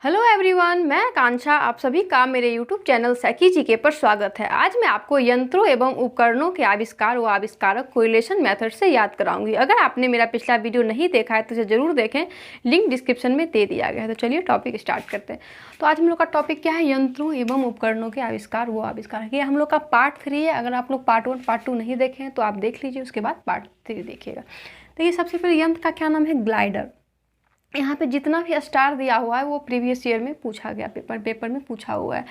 Hello everyone, मैं आकांक्षा। आप सभी का मेरे यूट्यूब चैनल सैकी जीके पर स्वागत है। आज मैं आपको यंत्रों एवं उपकरणों के आविष्कार व आविष्कारक कोरिलेशन मेथड से याद कराऊंगी। अगर आपने मेरा पिछला वीडियो नहीं देखा है तो इसे ज़रूर देखें, लिंक डिस्क्रिप्शन में दे दिया गया है। तो चलिए टॉपिक स्टार्ट करते हैं। तो आज हम लोग का टॉपिक क्या है? यंत्रों एवं उपकरणों के आविष्कार व आविष्कार। ये हम लोग का पार्ट 3 है। अगर आप लोग पार्ट 1 पार्ट 2 नहीं देखे हैं तो आप देख लीजिए, उसके बाद पार्ट 3 देखिएगा। तो ये सबसे पहले यंत्र का क्या नाम है? ग्लाइडर। यहाँ पे जितना भी स्टार दिया हुआ है वो प्रीवियस ईयर में पूछा गया, पेपर में पूछा हुआ है।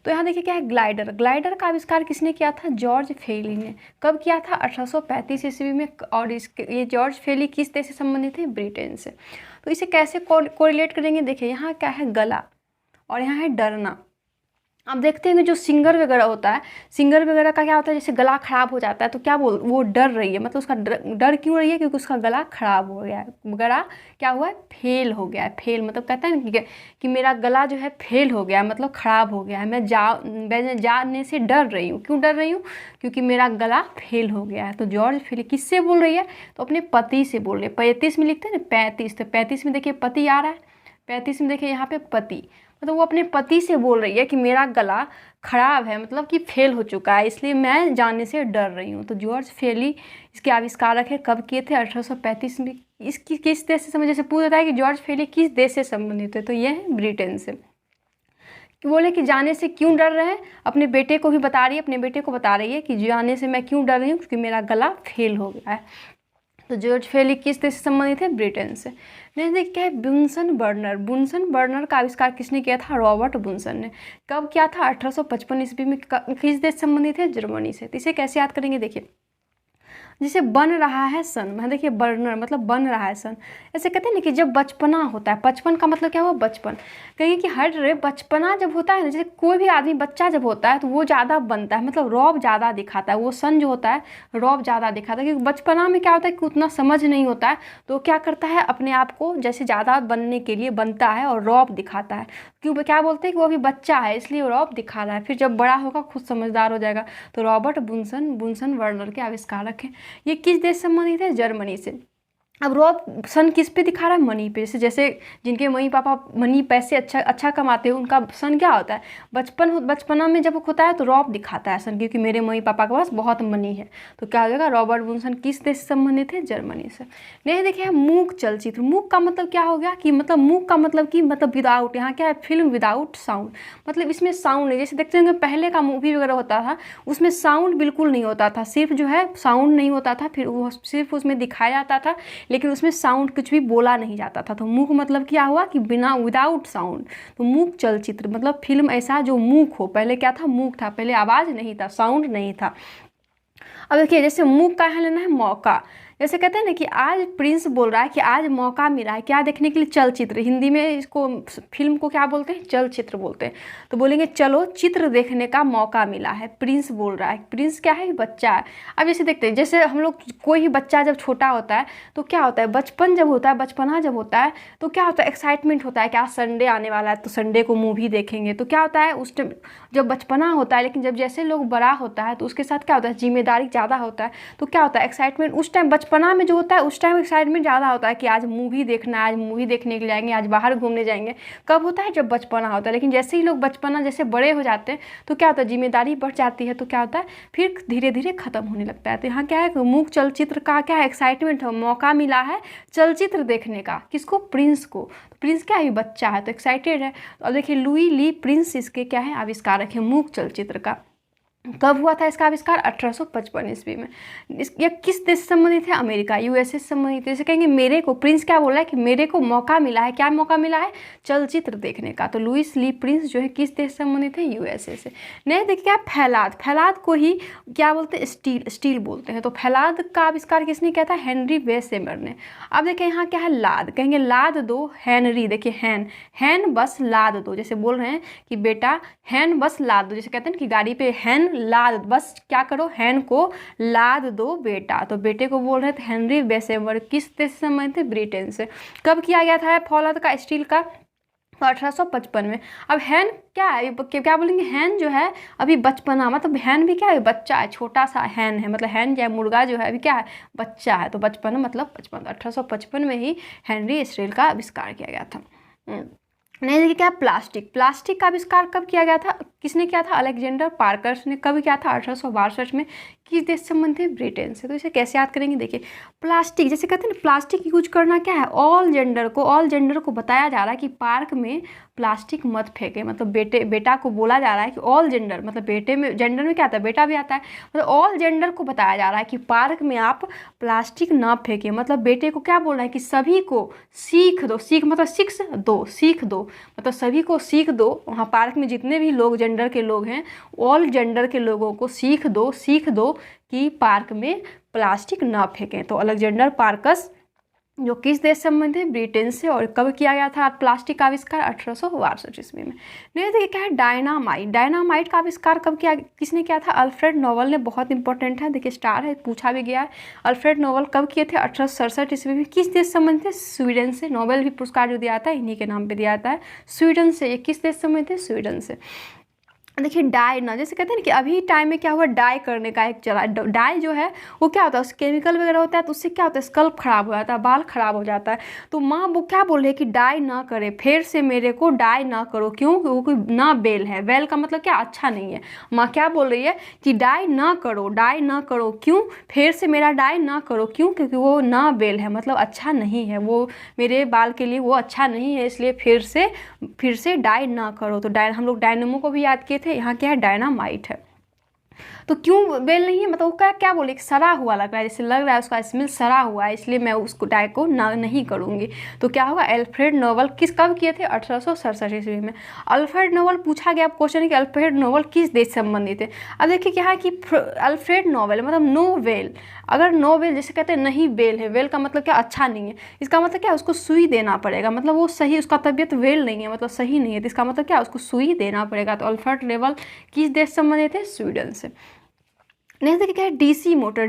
तो यहाँ देखिए क्या है, ग्लाइडर। ग्लाइडर का आविष्कार किसने किया था? जॉर्ज फेली ने। कब किया था? 1835 ईस्वी में। और ये जॉर्ज फेली किस देश से संबंधित है? ब्रिटेन से। तो इसे कैसे कोरिलेट करेंगे? देखिए यहाँ क्या है, गला, और यहाँ है डरना। अब देखते हैं कि जो सिंगर वगैरह होता है, सिंगर वगैरह का क्या होता है, जैसे गला खराब हो जाता है तो क्या वो डर रही है, मतलब उसका डर क्यों रही है? क्योंकि उसका गला खराब हो गया है। गला क्या हुआ है? फेल हो गया है। फेल मतलब कहता है ना कि मेरा गला जो है फेल हो गया है, मतलब खराब हो गया है। मैं जाने से डर रही हूँ। क्यों डर रही हूँ? क्योंकि मेरा गला फेल हो गया है। तो जॉर्ज फेली किससे बोल रही है? तो अपने पति से बोल रही है। 35 में लिखते हैं ना 35, तो 35 में देखिए पति आ रहा है। 35 में देखिए यहाँ पे पति, मतलब वो अपने पति से बोल रही है कि मेरा गला खराब है, मतलब कि फेल हो चुका है, इसलिए मैं जाने से डर रही हूँ। तो जॉर्ज फेली इसके आविष्कारक है। कब किए थे? 1835 में। इसकी किस देश से जैसे पूछ रहा है कि जॉर्ज फेली किस देश से संबंधित है, तो यह है ब्रिटेन से। बोले कि जाने से क्यों डर रहे हैं? अपने बेटे को भी बता रही है, अपने बेटे को बता रही है कि जाने से मैं क्यों डर रही हूँ, क्योंकि मेरा गला फेल हो गया है। तो जॉर्ज फेली किस देश से संबंधित है? ब्रिटेन से। नहीं देखिए क्या है, बुनसन बर्नर। बुनसन बर्नर का आविष्कार किसने किया था? रॉबर्ट बुनसन ने। कब किया था? 1855 ईस्वी में। किस देश से संबंधित है? जर्मनी से। तो इसे कैसे याद करेंगे? देखिए जैसे बन रहा है सन, मैं देखिए बर्नर मतलब बन रहा है सन। ऐसे कहते हैं ना कि जब बचपना होता है, बचपन का मतलब क्या हुआ? बचपन। कहेंगे कि हट रे, बचपना जब होता है ना, जैसे कोई भी आदमी बच्चा जब होता है तो वो ज़्यादा बनता है, मतलब रौब ज़्यादा दिखाता है। वो सन जो होता है रौब ज़्यादा दिखाता है, क्योंकि बचपना में क्या होता है कि उतना समझ नहीं होता है, तो क्या करता है अपने आप को जैसे ज़्यादा बनने के लिए बनता है और रौब दिखाता है। क्यों? क्या बोलते हैं कि वो अभी बच्चा है इसलिए रौब दिखा रहा है, फिर जब बड़ा होगा खुद समझदार हो जाएगा। तो रॉबर्ट बुनसन बर्नर के आविष्कारक हैं। ये किस देश से संबंधित है? जर्मनी से। अब रॉब सन किस पे दिखा रहा है? मनी पे। जैसे जिनके मम्मी पापा मनी पैसे अच्छा कमाते हैं, उनका सन क्या होता है? बचपना में जब होता है तो रॉब दिखाता है सन, क्योंकि मेरे मम्मी पापा के पास बहुत मनी है। तो क्या हो जाएगा? रॉबर्ट बुनसन किस देश से संबंधित है? जर्मनी से। नहीं देखिए मूक चलचित्र। मूक का मतलब क्या हो गया कि मतलब मूक का मतलब कि मतलब विदाउट। यहाँ क्या है? फिल्म विदाउट साउंड, मतलब इसमें साउंड नहीं। जैसे देखते होंगे पहले का मूवी वगैरह होता था उसमें साउंड बिल्कुल नहीं होता था, सिर्फ जो है साउंड नहीं होता था, फिर वो सिर्फ उसमें दिखाया जाता था लेकिन उसमें साउंड कुछ भी बोला नहीं जाता था। तो मूक मतलब क्या हुआ कि बिना विदाउट साउंड। तो मूक चलचित्र मतलब फिल्म ऐसा जो मूक हो। पहले क्या था? मूक था, पहले आवाज़ नहीं था, साउंड नहीं था। अब देखिए जैसे मूक का है लेना है मौका। जैसे कहते हैं ना कि आज प्रिंस बोल रहा है कि आज मौका मिला है क्या देखने के लिए? चलचित्र। हिंदी में इसको फिल्म को क्या बोलते हैं? चलचित्र बोलते हैं। तो बोलेंगे चलो चित्र देखने का मौका मिला है, प्रिंस बोल रहा है। प्रिंस क्या है? बच्चा है। अब जैसे देखते हैं, जैसे हम लोग कोई भी बच्चा जब छोटा होता है तो क्या होता है? बचपन जब होता है, बचपना जब होता है तो क्या होता है? एक्साइटमेंट होता है कि आज संडे आने वाला है तो संडे को मूवी देखेंगे। तो क्या होता है उस टाइम जब बचपना होता है, लेकिन जब जैसे लोग बड़ा होता है तो उसके साथ क्या होता है? जिम्मेदारी ज़्यादा होता है। तो क्या होता है? एक्साइटमेंट उस टाइम बचपना में जो होता है उस टाइम एक्साइटमेंट ज़्यादा होता है कि आज मूवी देखना है, आज मूवी देखने के लिए जाएंगे, आज बाहर घूमने जाएंगे। कब होता है? जब बचपना होता है। लेकिन जैसे ही लोग बचपना जैसे बड़े हो जाते हैं तो क्या होता है? जिम्मेदारी बढ़ जाती है, तो क्या होता है? फिर धीरे धीरे खत्म होने लगता है। तो यहाँ क्या है? मूक चलचित्र का क्या है? एक्साइटमेंट है, मौका मिला है चलचित्र देखने का। किसको? प्रिंस को। प्रिंस क्या है? बच्चा है तो एक्साइटेड है। और देखिए लुई ली प्रिंस इसके क्या है? आविष्कारक है मूक चलचित्र का। कब हुआ था इसका आविष्कार? 1855 ईस्वी में। ये किस देश से संबंधित है? अमेरिका, यूएसए से संबंधित है। जैसे कहेंगे मेरे को, प्रिंस क्या बोल रहा है कि मेरे को मौका मिला है। क्या मौका मिला है? चलचित्र देखने का। तो लुईस ली प्रिंस जो है किस देश से संबंधित है? यूएसए से। नहीं देखिए क्या? फैलाद। फैलाद को ही क्या बोलते हैं? स्टील बोलते हैं। तो फैलाद का आविष्कार किसने किया था? हेनरी वेसेमर ने। अब देखिए यहाँ क्या है? लाद। कहेंगे लाद दो हेनरी। देखिए हैन बस लाद दो। जैसे बोल रहे हैं कि बेटा हैन बस लाद दो, जैसे कहते हैं कि गाड़ी पे हैन लाद, बस क्या करो? हैन को लाद दो बेटा। तो बेटे को बोल रहे थे हेनरी वेसेमर। किस देश से संबंधित थे? ब्रिटेन से। कब किया गया था फौलाद का स्टील का? 1855 में। अब हैन क्या है? क्या बोलेंगे? हैन जो है अभी बचपना, मतलब हैन भी क्या है? बच्चा है, छोटा सा हैन है, मतलब हैन या मुर्गा जो है अभी क्या है? बच्चा है। तो बचपना मतलब बचपन। 1855 में ही हेनरी स्टील का आविष्कार किया गया था। नहीं, देखिए क्या है, प्लास्टिक। प्लास्टिक का आविष्कार कब किया गया था, किसने किया था, अलेक्जेंडर पार्कर्स ने। कब किया था, 1862 में। किस देश से संबंधित है, ब्रिटेन से। तो इसे कैसे याद करेंगे, देखिए प्लास्टिक, जैसे कहते हैं ना, प्लास्टिक यूज करना क्या है, ऑल जेंडर को बताया जा रहा है कि पार्क में प्लास्टिक मत फेंके। मतलब बेटा को बोला जा रहा है कि ऑल जेंडर, मतलब बेटे में जेंडर में क्या आता है, बेटा भी आता है, मतलब ऑल जेंडर को बताया जा रहा है कि पार्क में आप प्लास्टिक ना फेंके। मतलब बेटे को क्या बोल रहा है कि सभी को सीख दो, सीख मतलब सीख दो, मतलब सभी को सीख दो। वहाँ पार्क में जितने भी लोग जेंडर के लोग हैं, ऑल जेंडर के लोगों को सीख दो कि पार्क में प्लास्टिक ना फेंकें। तो अलेक्जेंडर पार्कस जो किस देश से संबंधित है, ब्रिटेन से। और कब किया गया था प्लास्टिक का आविष्कार, 1862 ईस्वी में। नहीं, देखिए क्या है, डायनामाइट का आविष्कार कब किया, किसने किया था, अल्फ्रेड नोबल ने। बहुत इंपॉर्टेंट है, देखिए स्टार है, पूछा भी गया है। अल्फ्रेड नोबल कब किए थे, 1867 ईस्वी में। किस देश से संबंधित है, स्वीडन से। नोबेल भी पुरस्कार जो दिया जाता है इन्हीं के नाम पर दिया जाता है, स्वीडन से। ये किस देश से संबंधित है, स्वीडन से। देखिए डाई ना, जैसे कहते हैं ना कि अभी टाइम में क्या हुआ, डाई करने का एक चला। डाई जो है वो क्या होता है, उस केमिकल वगैरह होता है, तो उससे क्या होता है, स्कल्प खराब हो जाता है, बाल खराब हो जाता है। तो माँ वो क्या बोल रही है कि डाई ना करे, फिर से मेरे को डाई ना करो। क्यों, वो कोई ना बेल है, बेल का मतलब क्या, अच्छा नहीं है। माँ क्या बोल रही है कि डाई ना करो। क्यों, फिर से मेरा डाई ना करो। क्यों, क्योंकि वो ना बेल है, मतलब अच्छा नहीं है, वो मेरे बाल के लिए वो अच्छा नहीं है, इसलिए फिर से डाई ना करो। तो हम लोग डायनेमो को भी याद किए थे, यहाँ क्या है, डायनामाइट है। तो क्यों बेल नहीं है, मतलब वो क्या बोले, सड़ा हुआ लग रहा है, जैसे लग रहा है उसका स्मेल सड़ा हुआ है, इसलिए मैं उसको डाई को नहीं करूँगी। तो क्या होगा, अल्फ्रेड नोबल कब किए थे, 1867 ईस्वी में। अल्फ्रेड नोबल पूछा गया क्वेश्चन कि अल्फ्रेड नोबल किस देश से संबंधित है। अब देखिए क्या है कि अल्फ्रेड नोबल मतलब नो वेल। अगर नो वेल, जैसे कहते हैं नहीं बेल है, वेल का मतलब क्या, अच्छा नहीं है। इसका मतलब क्या, उसको सुई देना पड़ेगा, मतलब वो सही, उसका तबीयत वेल नहीं है, मतलब सही नहीं है, तो इसका मतलब क्या, उसको सुई देना पड़ेगा। तो अल्फ्रेड नोबल किस देश से संबंधित है, स्वीडन से। नेक्स्ट देखिए क्या है,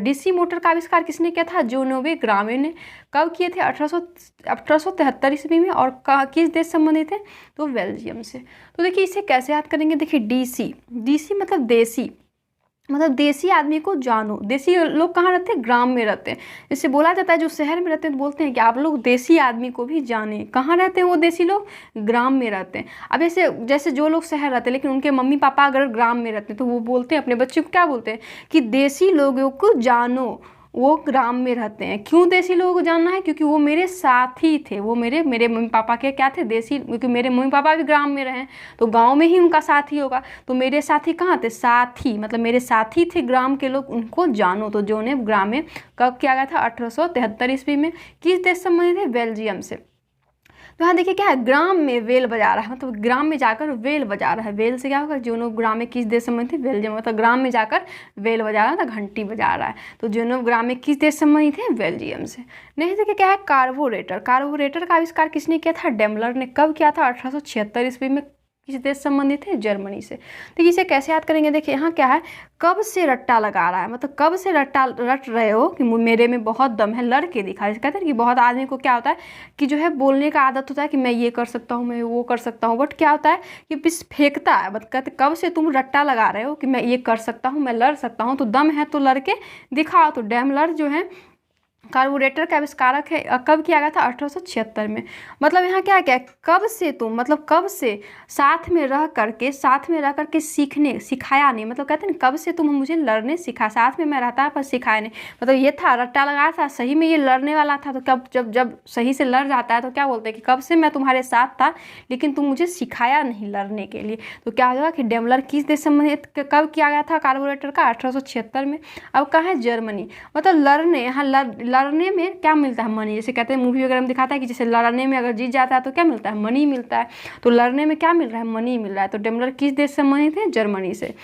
डीसी मोटर का आविष्कार किसने किया था, जोनोबे ग्रामे ने। कब किए थे, 1873 ईस्वी में। और किस देश संबंधित है, तो बेल्जियम से। तो देखिए इसे कैसे याद करेंगे, देखिए डीसी मतलब देसी आदमी को जानो। देसी लोग कहाँ रहते हैं, ग्राम में रहते हैं। जैसे बोला जाता है जो शहर में रहते हैं तो बोलते हैं कि आप लोग देसी आदमी को भी जाने। कहाँ रहते हैं वो देसी लोग, ग्राम में रहते हैं। अब जैसे जो लोग शहर रहते हैं लेकिन उनके मम्मी पापा अगर ग्राम में रहते हैं तो वो बोलते हैं अपने बच्चे को, क्या बोलते हैं कि देसी लोगों को जानो, वो ग्राम में रहते हैं। क्यों देसी लोगों को जानना है, क्योंकि वो मेरे साथी थे, वो मेरे मम्मी पापा के क्या थे, देसी, क्योंकि मेरे मम्मी पापा भी ग्राम में रहे तो गांव में ही उनका साथी होगा। तो मेरे साथी कहाँ थे, साथी मतलब मेरे साथी थे ग्राम के लोग, उनको जानो। तो जो ने ग्राम में कब किया गया था, 1873 ईस्वी में। किस देश संबंधित है, बेल्जियम से। तो यहाँ देखिए क्या है, ग्राम में वेल बजा रहा है, मतलब ग्राम में जाकर वेल बजा रहा है। वेल से क्या होगा, जो ग्राम में किस देश संबंधित है, बेल्जियम, मतलब ग्राम में जाकर वेल बजा रहा था, घंटी बजा रहा है। तो जो ग्राम में किस देश संबंधित है, बेल्जियम से। नहीं देखिए क्या है, कार्बोरेटर का आविष्कार किसने किया था, डेमलर ने। कब किया था, 1876 ईस्वी में। किस देश संबंधित है, जर्मनी से। तो इसे कैसे याद करेंगे, देखिए यहाँ क्या है, कब से रट्टा लगा रहा है, मतलब कब से रट रहे हो कि मेरे में बहुत दम है, लड़ के दिखा। जैसे कहते हैं कि बहुत आदमी को क्या होता है कि जो है बोलने का आदत होता है कि मैं ये कर सकता हूँ, मैं वो कर सकता हूँ, बट क्या होता है कि पिस फेंकता है। बट कहते कब से तुम रट्टा लगा रहे हो कि मैं ये कर सकता हूँ, मैं लड़ सकता हूँ, तो दम है तो लड़ के दिखाओ। तो डेमलर जो है कार्बोरेटर का आविष्कारक है। कब किया गया था, 1876 में। मतलब यहाँ क्या क्या, कब से तुम, मतलब कब से साथ में रह करके सिखाया नहीं, मतलब कहते हैं कब से तुम मुझे लड़ने सिखा, साथ में मैं रहता पर सिखाया नहीं। मतलब ये था, रट्टा लगाया था, सही में ये लड़ने वाला था, तो कब जब सही से लड़ जाता है तो क्या बोलते हैं कि कब से मैं तुम्हारे साथ था लेकिन तुम मुझे सिखाया नहीं लड़ने के लिए। तो क्या होगा कि डेमलर किस देश संबंधित, कब किया गया था कार्बोरेटर का, 1876 में। अब कहाँ है, जर्मनी। मतलब लड़ने, यहाँ लड़ने में क्या मिलता है, मनी। जैसे कहते हैं मूवी वगैरह में दिखाता है कि जैसे लड़ने में अगर जीत जाता है तो क्या मिलता है, मनी मिलता है। तो लड़ने में क्या मिल रहा है, मनी मिल रहा है। तो डेमलर किस देश से संबंधित है, जर्मनी से।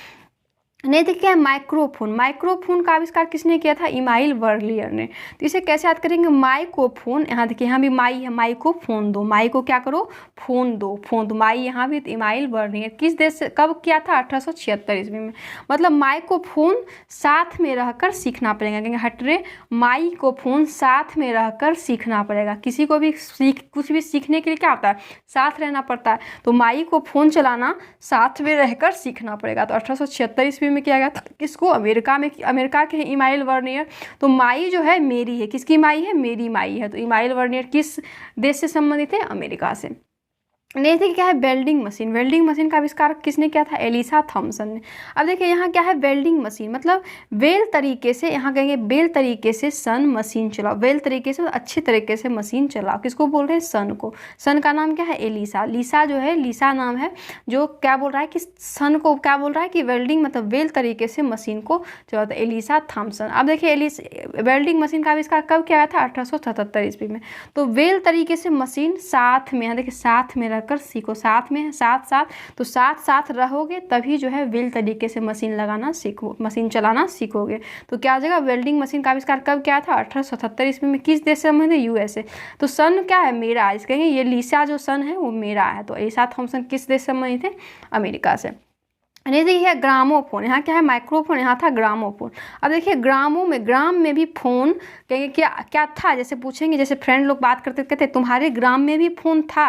नहीं देखिए क्या है, माइक्रोफोन का आविष्कार किसने किया था, इमाइल बर्लियर ने। तो इसे कैसे याद करेंगे, माइक्रोफोन, यहाँ देखिए यहाँ भी माई है, माई को फोन दो, माई को क्या करो, फोन दो, माई यहाँ भी, इमाइल बर्लियर। किस देश से, कब किया था, 1876 ईस्वी में। मतलब माइक्रोफोन साथ में रहकर सीखना पड़ेगा, क्योंकि हटरे माइक्रोफोन साथ में रहकर सीखना पड़ेगा। किसी को भी कुछ भी सीखने के लिए क्या होता है, साथ रहना पड़ता है। तो माइक्रोफोन चलाना साथ में रहकर सीखना पड़ेगा। तो 1876 ईस्वी में किया गया था, किसको, अमेरिका के इमाइल वर्नियर। तो माई जो है मेरी है, किसकी माई है, मेरी माई है। तो इमाइल वर्नियर किस देश से संबंधित है, अमेरिका से। नेक्स्ट देखिए क्या है वेल्डिंग मशीन। वेल्डिंग मशीन का आविष्कार किसने किया था? एलिसा थॉमसन ने। अब देखिए यहाँ क्या है वेल्डिंग मशीन, मतलब बेल तरीके से, यहाँ कहेंगे बेल तरीके से सन मशीन चलाओ, बेल तरीके से अच्छी तरीके से मशीन चलाओ। किसको बोल रहे हैं? सन को। सन का नाम क्या है? एलिसा। लीसा जो है, लीसा नाम है, जो क्या बोल रहा है कि सन को क्या बोल रहा है कि वेल्डिंग मतलब बेल तरीके से मशीन को चलाता है। Elisa Thomson. अब देखिए वेल्डिंग मशीन का आविष्कार कब किया गया था? 1877 ईस्वी में। तो बेल तरीके से मशीन साथ में, यहाँ देखिए साथ में कर सीखो, साथ में है, साथ साथ, तो साथ साथ रहोगे तभी जो है वेल तरीके से मशीन लगाना सीखो, मशीन चलाना सीखोगे। तो क्या हो जाएगा? वेल्डिंग मशीन का आविष्कार कब किया था? 1877 ईस्वी में। किस देश से संबंधित है? यूएसए। तो सन क्या है? मेरा। इसके ये लीसा जो सन है वो मेरा है। तो एलिसा थॉमसन किस देश से संबंधित है? अमेरिका से। नहीं देखिए ग्रामोफोन, यहाँ क्या है? माइक्रोफोन, यहाँ था ग्रामोफोन। अब देखिए ग्रामों में, ग्राम में भी फोन कहेंगे क्या क्या था, जैसे पूछेंगे, जैसे फ्रेंड लोग बात करते कहते तुम्हारे ग्राम में भी फोन था।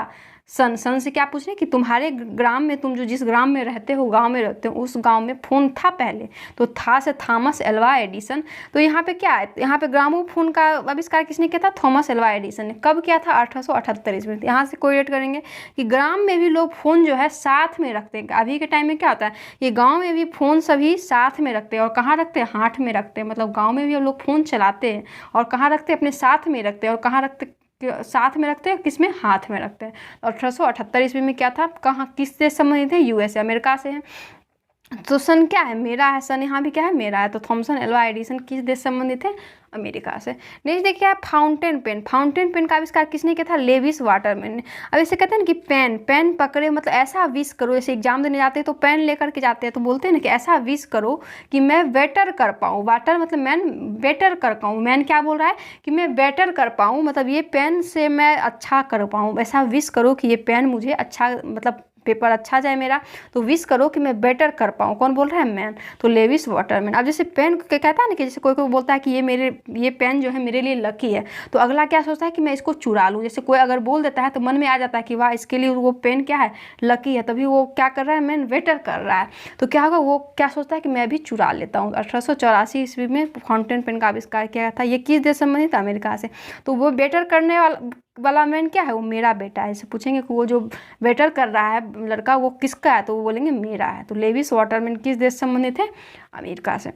सन से क्या पूछ रहे हैं कि तुम्हारे ग्राम में, तुम जो जिस ग्राम में रहते हो, गांव में रहते हो, उस गांव में फ़ोन था पहले। तो था से थॉमस एल्वा एडिसन। तो यहाँ पे क्या है? यहाँ पे ग्रामोफोन का आविष्कार किसने किया था? थॉमस एल्वा एडिसन ने। कब किया था? 1878 ईस्वी में। यहाँ से कोरिलेट करेंगे कि ग्राम में भी लोग फ़ोन जो है साथ में रखते हैं। अभी के टाइम में क्या होता है, ये गाँव में भी फ़ोन सभी साथ में रखते हैं। और कहाँ रखते हैं? हाथ में रखते हैं। मतलब गाँव में भी लोग फ़ोन चलाते हैं और कहाँ रखते हैं? अपने साथ में रखते हैं। और कहाँ रखते, साथ में रखते हैं, किसमें? हाथ में रखते हैं। 1878 ईस्वी में क्या था? कहाँ, किस देश संबंधित है? यूएसए, अमेरिका से है। तो सन क्या है? मेरा है। सन यहाँ भी क्या है? मेरा है। तो थॉमसन एल्वा एडिसन किस देश संबंधित है? अमेरिका से। नेक्स्ट देखिए आप फाउंटेन पेन। फाउंटेन पेन का आविष्कार किसने किया था? लेविस वाटरमैन ने। अब इसे कहते हैं ना कि पेन पकड़े, मतलब ऐसा विश करो, जैसे एग्जाम देने जाते हैं तो पेन लेकर के जाते हैं, तो बोलते हैं ना कि ऐसा विश करो कि मैं बेटर कर पाऊँ। वाटर मतलब मैन, बेटर कर पाऊँ। मैन क्या बोल रहा है कि मैं बेटर कर पाऊँ, मतलब ये पेन से मैं अच्छा कर पाऊँ। ऐसा विश करो कि ये पेन मुझे अच्छा, मतलब पेपर अच्छा जाए मेरा, तो विश करो कि मैं बेटर कर पाऊँ। कौन बोल रहा है? मैन। तो लेविस वाटरमैन। अब जैसे पेन कहता है ना कि जैसे कोई बोलता है कि ये पेन जो है मेरे लिए लकी है, तो अगला क्या सोचता है कि मैं इसको चुरा लूँ। जैसे कोई अगर बोल देता है तो मन में आ जाता है कि वाह इसके लिए वो पेन क्या है? लकी है। तभी वो क्या कर रहा है? मैन बेटर कर रहा है। तो क्या होगा? वो क्या सोचता है कि मैं भी चुरा लेता हूँ। 1884 ईस्वी में फाउंटेन पेन का आविष्कार किया गया था। ये किस देश संबंधित? अमेरिका से। तो वो बेटर करने वाला मैन क्या है? वो मेरा बेटा है। इसे पूछेंगे कि वो जो बेटर कर रहा है लड़का, वो किसका है? तो वो बोलेंगे मेरा है। तो लेविस वाटरमैन किस देश से संबंधित है? अमेरिका से।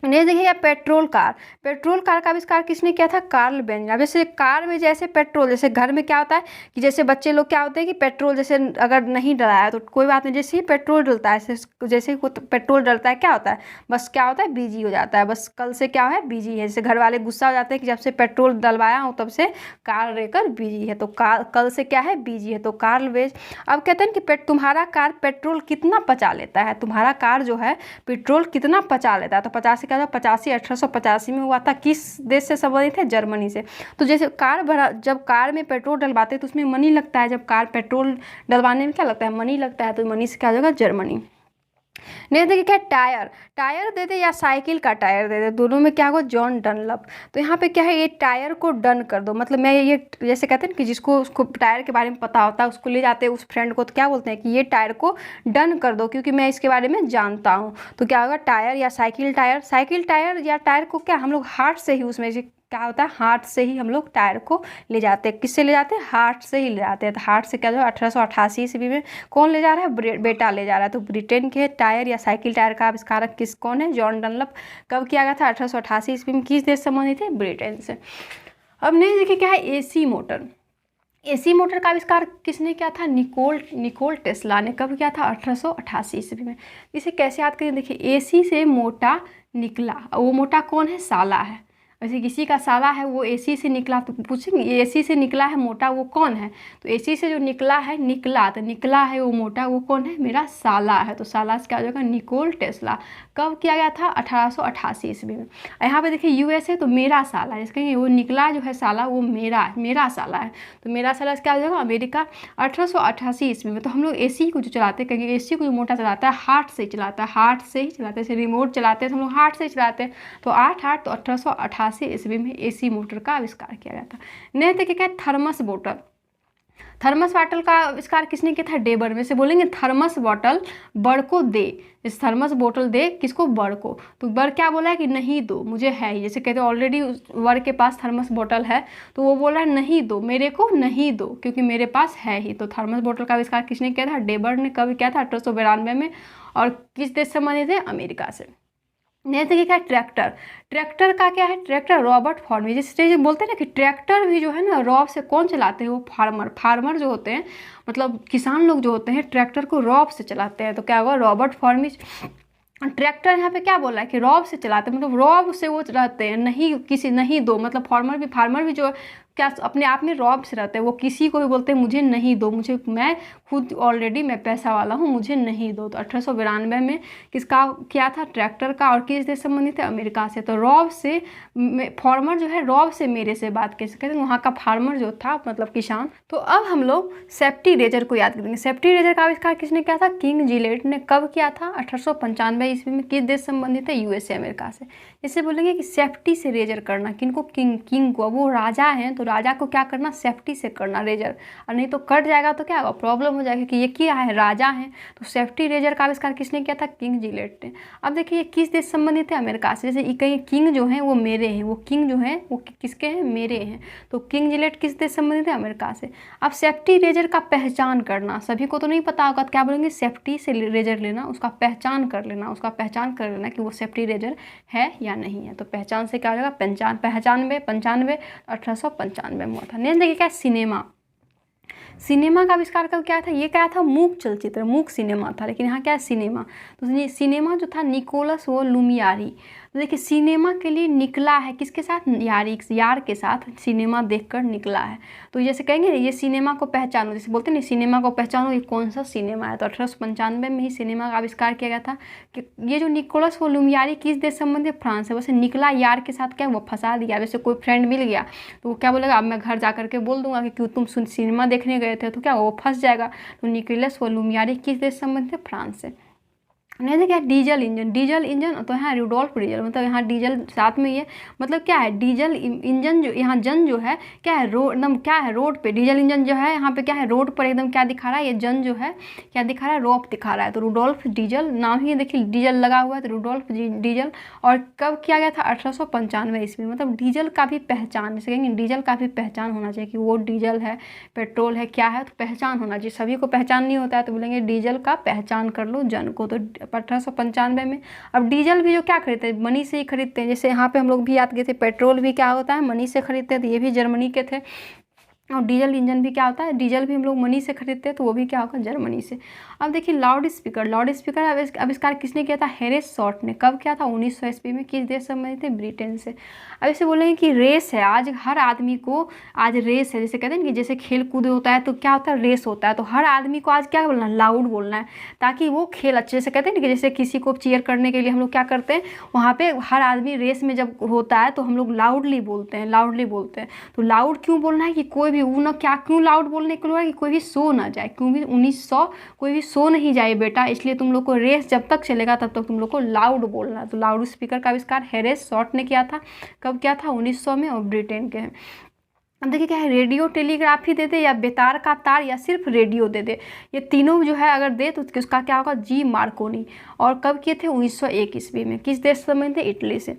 नहीं देखिए पेट्रोल कार। पेट्रोल कार का आविष्कार किसने किया था? Karl Benz. अब जैसे कार में जैसे पेट्रोल, जैसे घर में क्या होता है कि जैसे बच्चे लोग क्या होते हैं कि पेट्रोल जैसे अगर नहीं डलाया तो कोई बात नहीं, जैसे ही पेट्रोल डलता है, जैसे ही पेट्रोल डलता है क्या होता है? बस क्या होता है? बिजी हो जाता है। बस कल से क्या है? बिजी है। जैसे घर वाले गुस्सा हो जाते हैं कि जब से पेट्रोल डलवाया हूँ तब से कार लेकर बिजी है। तो कल से क्या है? बिजी है। तो कार्ल बेंज। अब कहते हैं कि तुम्हारा कार पेट्रोल कितना पचा लेता है? तुम्हारा कार जो है पेट्रोल कितना पचा लेता है? तो 50 का 85 1885 में हुआ था। किस देश से संबंधित है? जर्मनी से। तो जैसे जब कार में पेट्रोल डलवाते हैं तो उसमें मनी लगता है। जब कार पेट्रोल डलवाने में क्या लगता है? मनी लगता है। तो मनी से क्या हो जाएगा? जर्मनी। नहीं देखिए क्या टायर दे दे या साइकिल का टायर दे दे, दोनों में क्या होगा? John Dunlop. तो यहाँ पे क्या है? ये टायर को डन कर दो, मतलब मैं ये जैसे कहते हैं कि जिसको उसको टायर के बारे में पता होता है उसको ले जाते हैं उस फ्रेंड को, तो क्या बोलते हैं कि ये टायर को डन कर दो क्योंकि मैं इसके बारे में जानता हूँ। तो क्या होगा? टायर या साइकिल टायर या टायर को क्या हम लोग हार्ट से ही, उसमें क्या होता है? हार्ट से ही हम लोग टायर को ले जाते हैं। किससे ले जाते हैं? हार्ट से ही ले जाते हैं। तो हार्ट से क्या जो 1888 ईस्वी में कौन ले जा रहा है? बेटा ले जा रहा है। तो ब्रिटेन के टायर या साइकिल टायर का आविष्कारक कौन है? John Dunlop. कब किया गया था? 1888 ईस्वी में। किस देश संबंधित है? ब्रिटेन से। अब नहीं देखिए क्या है? एसी मोटर का आविष्कार किसने किया था? निकोल टेस्ला ने। कब किया था? 1888 ईस्वी में। इसे कैसे याद करें? देखिए एसी से मोटा निकला, वो मोटा कौन है? साला है। वैसे किसी का साला है वो एसी से निकला, तो पूछेंगे एसी से निकला है मोटा, वो कौन है? तो एसी से जो निकला तो निकला है वो मोटा, वो कौन है? मेरा साला है। तो साला से क्या हो जाएगा? Nikola Tesla. कब किया गया था? 1888 ईस्वी में। यहाँ पे देखिए यूएसए, तो मेरा साला, जिसके वो निकला जो है साला वो मेरा साला है। तो मेरा साला से क्या हो जाएगा? अमेरिका। 1888 ईस्वी में। तो हम लोग एसी को जो चलाते हैं, कहेंगे एसी को जो मोटा चलाता है हार्ट से ही चलाता है, जैसे रिमोट चलाते हैं तो हम लोग हार्ट से ही चलाते हैं। तो 1888 ईस्वी में एसी मोटर का आविष्कार किया गया था। नेक्स्ट देखिए क्या है? थर्मस बोतल। थर्मस बॉटल का आविष्कार किसने किया था? डेबर में से बोलेंगे थर्मस बॉटल बड़ को दे, इस थर्मस बोतल दे किसको? बड़ को। तो बड़ क्या बोला है कि नहीं दो, मुझे है ही, जैसे कहते हैं ऑलरेडी बड़ के पास थर्मस बोतल है तो वो बोला है नहीं दो, मेरे को नहीं दो क्योंकि मेरे पास है ही। तो थर्मस बोतल का आविष्कार किसने किया था? डेबर ने। कब किया था? 1892 में। और किस देश से बने थे? अमेरिका से। नेक्स्ट देखिए क्या है? ट्रैक्टर। ट्रैक्टर का क्या है? ट्रैक्टर रॉबर्ट फॉर्मी। जिससे बोलते हैं ना कि ट्रैक्टर भी जो है ना रॉब से कौन चलाते हैं? वो फार्मर जो होते हैं, मतलब किसान लोग जो होते हैं ट्रैक्टर को रॉब से चलाते हैं। तो क्या हुआ? रॉबर्ट फॉर्मी। ट्रैक्टर यहाँ पे क्या बोला है कि रॉब से चलाते हैं, मतलब रॉब से वो रहते हैं, नहीं किसी नहीं दो, मतलब फार्मर भी जो क्या अपने आप में रॉब से रहते हैं, वो किसी को भी बोलते हैं मुझे नहीं दो, मुझे मैं खुद ऑलरेडी मैं पैसा वाला हूँ, मुझे नहीं दो। तो 1892 में किसका किया था? ट्रैक्टर का। और किस देश से संबंधित है? अमेरिका से। तो रॉब से फार्मर जो है रॉब से मेरे से बात कैसे कहते हैं? वहाँ का फार्मर जो था मतलब किसान। तो अब हम लोग सेफ्टी रेजर को याद करेंगे। सेफ्टी रेजर का आविष्कार किसने किया था? किंग जिलेट ने। कब किया था? 1895 ईस्वी में। किस देश संबंधित है? यूएसए, अमेरिका से। इससे बोलेंगे कि सेफ्टी से रेजर करना, किनको? किंग को। वो राजा हैं तो राजा को क्या करना? सेफ्टी से करना रेजर, और नहीं तो कट जाएगा तो क्या होगा? प्रॉब्लम हो जाएगी कि ये क्या है? राजा हैं। तो सेफ्टी रेजर का आविष्कार किसने किया था? किंग जिलेट ने। अब देखिए ये किस देश संबंधित है? अमेरिका से। जैसे कहीं किंग जो है वो मेरे हैं, वो किंग जो है वो किसके हैं? मेरे हैं। तो किंग जिलेट किस देश संबंधित है? अमेरिका से। अब सेफ्टी रेजर का पहचान करना, सभी को तो नहीं पता होगा, तो क्या बोलेंगे? सेफ्टी से रेजर लेना, उसका पहचान कर लेना, कि वो सेफ्टी रेजर है या नहीं है। तो पहचान से क्या हो जाएगा? 95 1895 में हुआ था। नेक्स्ट देखिए क्या? सिनेमा। सिनेमा का आविष्कार कब क्या था? ये क्या था? मूक चलचित्र, मूक सिनेमा था, लेकिन यहाँ क्या है? सिनेमा। तो सिनेमा जो था निकोलस वो लुमियारी। तो देखिए सिनेमा के लिए निकला है किसके साथ? यार के साथ सिनेमा देखकर निकला है। तो जैसे कहेंगे ये सिनेमा को पहचानो, जैसे बोलते हैं ना सिनेमा को पहचानो, ये कौन सा सिनेमा है? तो 1895 में ही सिनेमा का आविष्कार किया गया था। कि ये जो निकोलस वो लुमियारी किस देश संबंधित? फ्रांस है। वैसे निकला यार के साथ क्या? वो फंसा दिया। वैसे कोई फ्रेंड मिल गया तो वो क्या बोलेगा? अब मैं घर जा करके बोल दूंगा कि क्यों तुम सिनेमा देखने गए थे, तो क्या वो फंस जाएगा। तो निकोलस वो लुमियारी किस देश संबंधित है? फ्रांस से। नहीं देखिए डीजल इंजन तो यहाँ रुडोल्फ डीजल, मतलब यहाँ डीजल साथ में ही है। मतलब क्या है? डीजल इंजन जो यहाँ जन जो है क्या है? रोड एकदम क्या है? रोड पे डीजल इंजन जो है यहाँ पे क्या है? रोड पर एकदम क्या दिखा रहा है? ये जन जो है क्या दिखा रहा है? रोप दिखा रहा है। तो रुडोल्फ डीजल नाम ही देखिए डीजल लगा हुआ है, तो रुडोल्फ डीजल। और कब किया गया था? 1895 ईस्वी। मतलब डीजल का भी पहचान, जैसे कहेंगे डीजल का भी पहचान होना चाहिए कि वो डीजल है, पेट्रोल है, क्या है, तो पहचान होना चाहिए। सभी को पहचान नहीं होता है तो बोलेंगे डीजल का पहचान कर लो जन को। तो 1895 में। अब डीजल भी जो क्या खरीदते हैं? मनी से ही खरीदते हैं। जैसे यहाँ पे हम लोग भी याद किए थे पेट्रोल भी क्या होता है? मनी से खरीदते हैं, तो ये भी जर्मनी के थे। और डीजल इंजन भी क्या होता है? डीजल भी हम लोग मनी से खरीदते हैं, तो वो भी क्या होगा? जर्मनी से। अब देखिए लाउड स्पीकर आविष्कार किसने किया था? हैरिस शॉर्ट ने। कब किया था? 1900 ईस्वी में। किस देश से संबंधित थे? ब्रिटेन से। अब इसे बोलेंगे कि रेस है आज, हर आदमी को आज रेस है। जैसे कहते हैं ना कि जैसे खेल कूद होता है तो क्या होता है? रेस होता है। तो हर आदमी को आज क्या बोलना है? लाउड बोलना है, ताकि वो खेल अच्छे से। कहते हैं ना कि जैसे किसी को चीयर करने के लिए हम लोग क्या करते हैं? वहाँ पे हर आदमी रेस में जब होता है तो हम लोग लाउडली बोलते हैं। तो लाउड क्यों बोलना है? कि कोई भी वो ना क्या, क्यों लाउड बोलने के लिए? कि कोई भी सो ना जाए, क्यों भी 1900 कोई भी सो नहीं जाए बेटा, इसलिए तुम लोग को रेस जब तक चलेगा तब तक तुम लोग को लाउड बोलना है। तो लाउड स्पीकर का आविष्कार हैरिस शॉर्ट ने किया था। कब किया था? 1900 में, और ब्रिटेन के हैं। अब देखिए क्या है? रेडियो टेलीग्राफी दे दे, या बेतार का तार, या सिर्फ रेडियो दे दे। ये तीनों जो है अगर दे तो उसका क्या होगा? जी मार्कोनी। और कब किए थे? 1901 ईस्वी में। किस देश से संबंधित थे? इटली से।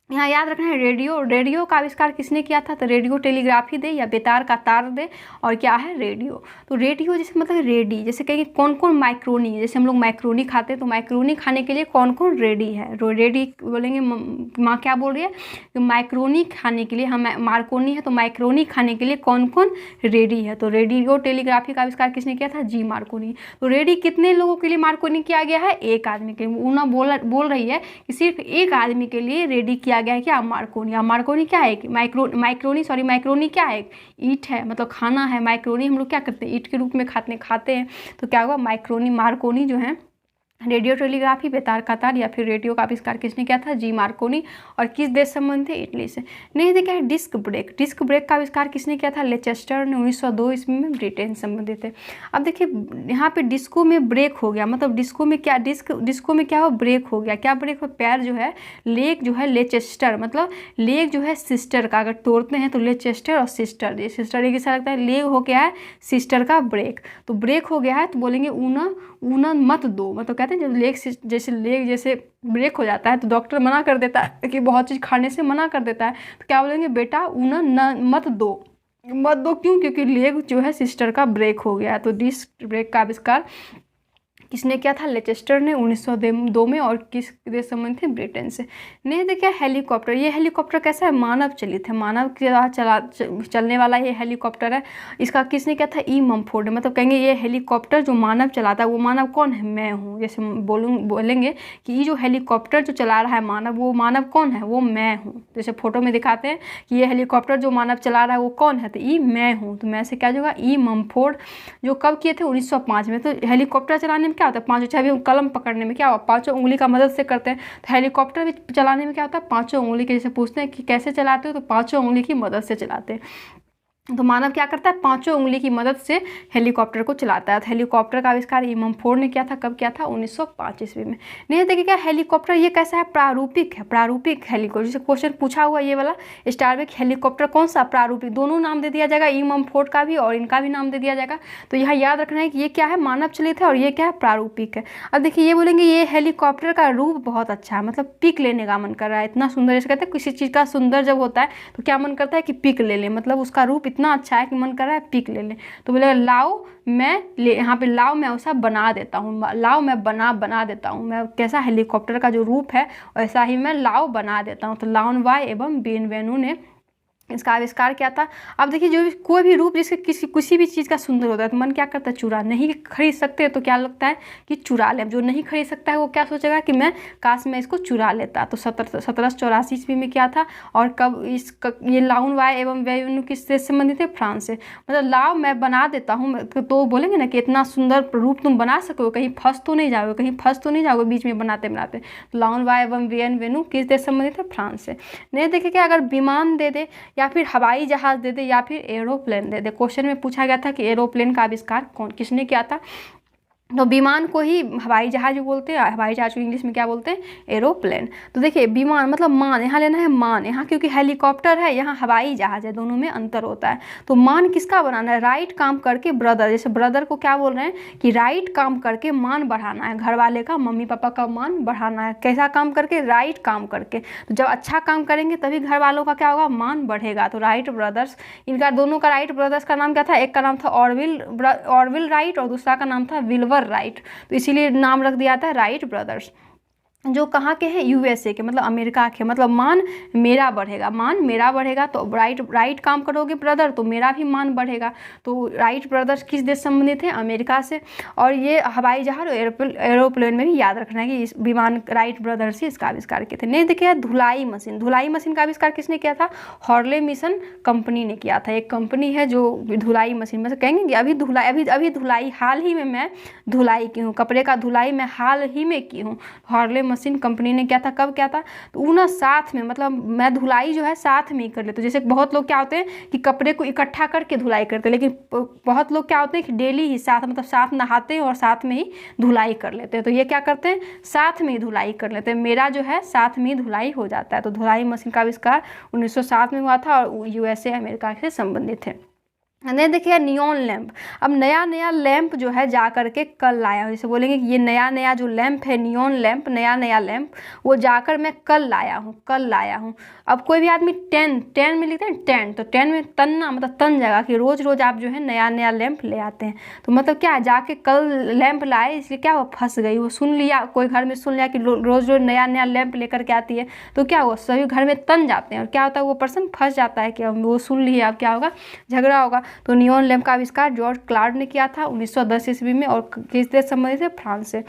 यहाँ याद रखना है रेडियो का आविष्कार किसने किया था? तो रेडियो टेलीग्राफी दे, या बेतार का तार दे, और क्या है? रेडियो। तो रेडियो जैसे मतलब रेडी, जैसे कहेंगे कौन कौन मैक्रोनी, जैसे हम लोग मैक्रोनी खाते हैं तो मैक्रोनी खाने के लिए कौन कौन रेडी है? रेडी बोलेंगे माँ क्या बोल रही है? तो मैक्रोनी खाने के लिए हम मार्कोनी है, तो मैक्रोनी खाने के लिए कौन कौन रेडी है? तो रेडियो टेलीग्राफी का आविष्कार किसने किया था? जी मार्कोनी। तो रेडी कितने लोगों के लिए मार्कोनी किया गया है? एक आदमी के लिए। उना बोल रही है कि सिर्फ एक आदमी के लिए रेडी किया गया है क्या? मार्कोनी। मार्कोनी क्या है? माइक्रोनी क्या है? ईट है, मतलब खाना है। माइक्रोनी हम लोग क्या करते हैं? ईट के रूप में खाते हैं। तो क्या होगा? मार्कोनी जो है रेडियो टेलीग्राफी, बेतार का तार या फिर रेडियो का आविष्कार किसने किया था? जी मार्कोनी। और किस देश संबंधित है? इटली से। नहीं देखा है डिस्क ब्रेक। डिस्क ब्रेक का आविष्कार किसने किया था? लेचेस्टर ने 1902 ईस्वी में, ब्रिटेन संबंधित है। अब देखिए यहाँ पे डिस्को में ब्रेक हो गया, मतलब डिस्को में क्या, डिस्को में क्या हो? ब्रेक हो गया। क्या ब्रेक हो? पैर जो है, लेग जो है लेचेस्टर, मतलब लेग जो है सिस्टर का, अगर तोड़ते हैं तो लेचेस्टर और सिस्टर, ये सिस्टर एक ऐसा लगता है, लेग हो गया है सिस्टर का ब्रेक, तो ब्रेक हो गया है तो बोलेंगे ऊना मत दो, मतलब कहते हैं जब लेग जैसे ब्रेक हो जाता है तो डॉक्टर मना कर देता है कि बहुत चीज़ खाने से मना कर देता है, तो क्या बोलेंगे? बेटा ऊना मत दो। क्यों? क्योंकि लेग जो है सिस्टर का ब्रेक हो गया है। तो डिस्क ब्रेक का आविष्कार किसने किया था? लेचेस्टर ने 1902 में। और किस देश संबंधित है? ब्रिटेन से। नहीं देखिए हेलीकॉप्टर। ये हेलीकॉप्टर कैसा है? मानव चलित है, मानव के द्वारा चलने वाला ये हेलीकॉप्टर है। इसका किसने किया था? ई ममफोर्ड। मतलब कहेंगे ये हेलीकॉप्टर जो मानव चलाता है, वो मानव कौन है? मैं हूँ। जैसे बोलेंगे कि ये जो हेलीकॉप्टर जो चला रहा है मानव, वो मानव कौन है? वो मैं हूँ। जैसे फोटो में दिखाते हैं कि ये हेलीकॉप्टर जो मानव चला रहा है वो कौन है? तो ई मैं हूँ। तो मैं से क्या होगा? ई ममफोर्ड, जो कब किए थे? 1905 में। तो हेलीकॉप्टर चलाने में क्या होता है? पांचों, चाहे हम कलम पकड़ने में क्या होगा? पांचों उंगली का मदद से करते हैं। तो हेलीकॉप्टर भी चलाने में क्या होता है? पांचों उंगली के, जैसे पूछते हैं कि कैसे चलाते हो, तो पांचों उंगली की मदद से चलाते हैं। तो मानव क्या करता है? पांचों उंगली की मदद से हेलीकॉप्टर को चलाता है। तो हेलीकॉप्टर का आविष्कार ई ममफोर्ड ने किया था। कब किया था? 1905 ईस्वी में। नहीं देखिए क्या हेलीकॉप्टर ये कैसा है? प्रारूपिक है। प्रारूपिक हेलीकॉप्टर, जैसे क्वेश्चन पूछा हुआ ये वाला स्टारबेक हेलीकॉप्टर कौन सा? प्रारूपिक। दोनों नाम दे दिया जाएगा, ई ममफोर्ड का भी और इनका भी नाम दे दिया जाएगा। तो यहाँ याद रखना है कि ये क्या है? मानव चलित है और ये क्या है? प्रारूपिक है। अब देखिए ये बोलेंगे ये हेलीकॉप्टर का रूप बहुत अच्छा है, मतलब पिक लेने का मन कर रहा है, इतना सुंदर। जैसे कहते हैं किसी चीज़ का सुंदर जब होता है तो क्या मन करता है? कि पिक ले ले, मतलब उसका रूप इतना अच्छा है कि मन कर रहा है पिक ले ले। तो बोले लाओ मैं ले, यहाँ पे लाओ मैं वैसा बना देता हूँ, लाओ मैं बना देता हूँ, मैं कैसा हेलीकॉप्टर का जो रूप है वैसा ही मैं लाओ बना देता हूँ। तो लाओन वाई एवं बेनवेनु ने इसका आविष्कार क्या था? अब देखिए जो कोई भी रूप जिसके किसी भी चीज़ का सुंदर होता है तो मन क्या करता है? चुरा। नहीं खरीद सकते तो क्या लगता है? कि चुरा ले। जो नहीं खरीद सकता है वो क्या सोचेगा? कि मैं काश मैं इसको चुरा लेता। तो 1784 ईस्वी में क्या था? और कब ये लाउन वाई एवं वेन्यू किस देश से संबंधित है? फ्रांस से। मतलब लाओ मैं बना देता हूँ, तो बोलेंगे ना कि इतना सुंदर रूप तुम बना सको, कहीं फंस तो नहीं जाओगे बीच में बनाते बनाते। तो लाउन वाई एवं वेन्यू किस देश से संबंधित है? फ्रांस से। नहीं देखिए क्या अगर विमान दे दे या फिर हवाई जहाज दे दे या फिर एरोप्लेन दे दे, क्वेश्चन में पूछा गया था कि एरोप्लेन का आविष्कार किसने किया था? तो विमान को ही हवाई जहाज बोलते हैं, हवाई जहाज को इंग्लिश में क्या बोलते हैं? एरोप्लेन। तो देखिए विमान मतलब मान, यहाँ लेना है मान, यहाँ क्योंकि हेलीकॉप्टर है, यहाँ हवाई जहाज है, दोनों में अंतर होता है। तो मान किसका बनाना है? राइट काम करके ब्रदर, जैसे ब्रदर को क्या बोल रहे हैं? कि राइट काम करके मान बढ़ाना है, घर वाले का, मम्मी पापा का मान बढ़ाना है। कैसा काम करके? राइट काम करके। तो जब अच्छा काम करेंगे तभी घर वालों का क्या होगा? मान बढ़ेगा। तो राइट ब्रदर्स, इनका दोनों का, राइट ब्रदर्स का नाम क्या था? एक का नाम था ऑरविल राइट और दूसरा का नाम था विल्बर राइट। तो इसीलिए नाम रख दिया था राइट ब्रदर्स। जो कहाँ के हैं? यूएसए के, मतलब अमेरिका के। मतलब मान मेरा बढ़ेगा, तो राइट काम करोगे ब्रदर तो मेरा भी मान बढ़ेगा। तो राइट ब्रदर्स किस देश संबंधित है? अमेरिका से। और ये हवाई जहाज और एरोप्लेन में भी याद रखना है कि इस विमान राइट ब्रदर्स ही इसका आविष्कार किए थे। नहीं देखिए धुलाई मशीन का आविष्कार किसने किया था? हॉर्ले मिशन कंपनी ने किया था। एक कंपनी है जो धुलाई मशीन में से कहेंगे कि अभी धुलाई हाल ही में मैं धुलाई की हूँ, कपड़े का धुलाई मैं हाल ही में की हूँ। हॉर्ले मशीन कंपनी ने क्या था? कब क्या था? तो वो ना साथ में, मतलब मैं धुलाई जो है साथ में ही कर लेते। जैसे बहुत लोग क्या होते हैं कि कपड़े को इकट्ठा करके धुलाई करते हैं, लेकिन बहुत लोग क्या होते हैं कि डेली ही साथ, मतलब साथ नहाते हैं और साथ में ही धुलाई कर लेते हैं। तो ये क्या करते हैं? साथ में ही धुलाई कर लेते हैं। मेरा जो है साथ में ही धुलाई हो जाता है। तो धुलाई मशीन का आविष्कार 1907 में हुआ था और यूएसए अमेरिका से संबंधित है। नहीं देखिए नियॉन लैंप। अब नया लैंप जो है जा करके कल लाया हूँ, जैसे बोलेंगे कि ये नया जो लैंप है नियॉन लैंप, नया लैंप, वो जाकर मैं कल लाया हूँ। अब कोई भी आदमी 10 में लिखते हैं 10, तो 10 में तन्ना, मतलब तन जाएगा कि रोज आप जो है नया लैंप ले आते हैं। तो मतलब क्या है? जाके कल लैंप लाए, इसलिए क्या वो फंस गई। वो सुन लिया, कोई घर में सुन लिया कि रोज नया लैंप लेकर के आती है, तो क्या हुआ? सभी घर में तन जाते हैं और क्या होता है? वो पर्सन फंस जाता है कि वो सुन लिया, अब क्या होगा? झगड़ा होगा। तो नियॉन लैंप का आविष्कार जॉर्ज क्लार्क ने किया था 1910 ईस्वी में और किस देश संबंधित है? फ्रांस से।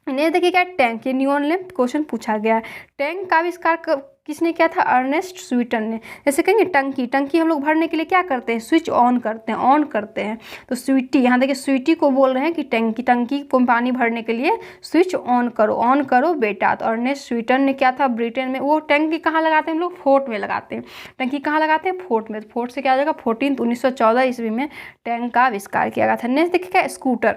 नहीं देखिए क्या टैंक, ये नियॉन लैंप क्वेश्चन पूछा गया है। टैंक का आविष्कार किसने किया था? अर्नेस्ट स्वीटन ने। जैसे कहेंगे टंकी, टंकी हम लोग भरने के लिए क्या करते हैं? स्विच ऑन करते हैं, ऑन करते हैं। तो स्वीटी, यहाँ देखिए स्वीटी को बोल रहे हैं कि टंकी, टंकी को पानी भरने के लिए स्विच ऑन करो बेटा। तो अर्नेस्ट स्वीटन ने क्या था? ब्रिटेन में। वो टंकी कहाँ लगाते हैं हम लोग? फोर्ट में लगाते हैं। टंकी कहाँ लगाते हैं? फोर्ट में। फोर्ट से क्या आ जाएगा? 1914 ईस्वी में टैंक का आविष्कार किया गया था। नेक्स्ट देखिएगा स्कूटर।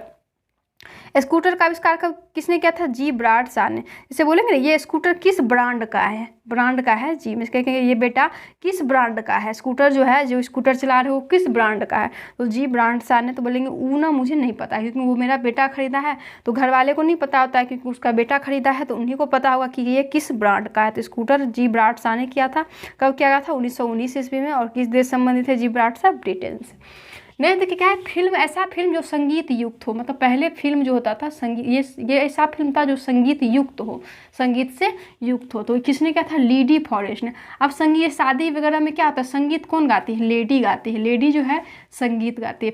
स्कूटर का आविष्कार कब किसने किया था? जी ब्राड शॉ ने। जैसे बोलेंगे ना ये स्कूटर किस ब्रांड का है? ब्रांड का है जी, मैं कहेंगे ये बेटा किस ब्रांड का है? स्कूटर जो है, जो स्कूटर चला रहे हो किस ब्रांड का है? तो जी ब्रांड शॉ ने। तो बोलेंगे ऊना मुझे नहीं पता क्योंकि वो मेरा बेटा खरीदा है, तो घर वाले को नहीं पता होता है क्योंकि उसका बेटा खरीदा है, तो उन्हीं को पता होगा कि ये किस ब्रांड का है। तो स्कूटर जी ब्राड शॉ ने किया था। कब किया गया था? 1919 ईस्वी में। और किस देश संबंधित है जी ब्राड शॉ? ब्रिटेन से। नहीं देखिए क्या है? फिल्म, ऐसा फिल्म जो संगीत युक्त हो, मतलब पहले फिल्म जो होता था संगीत, ये ऐसा फिल्म था जो संगीत युक्त हो, संगीत से युक्त हो। तो किसने क्या था? लीडी फॉरेस्ट ने। अब संगीत शादी वगैरह में क्या होता है? संगीत कौन गाती है? लेडी गाती है। लेडी जो है संगीत गाती है।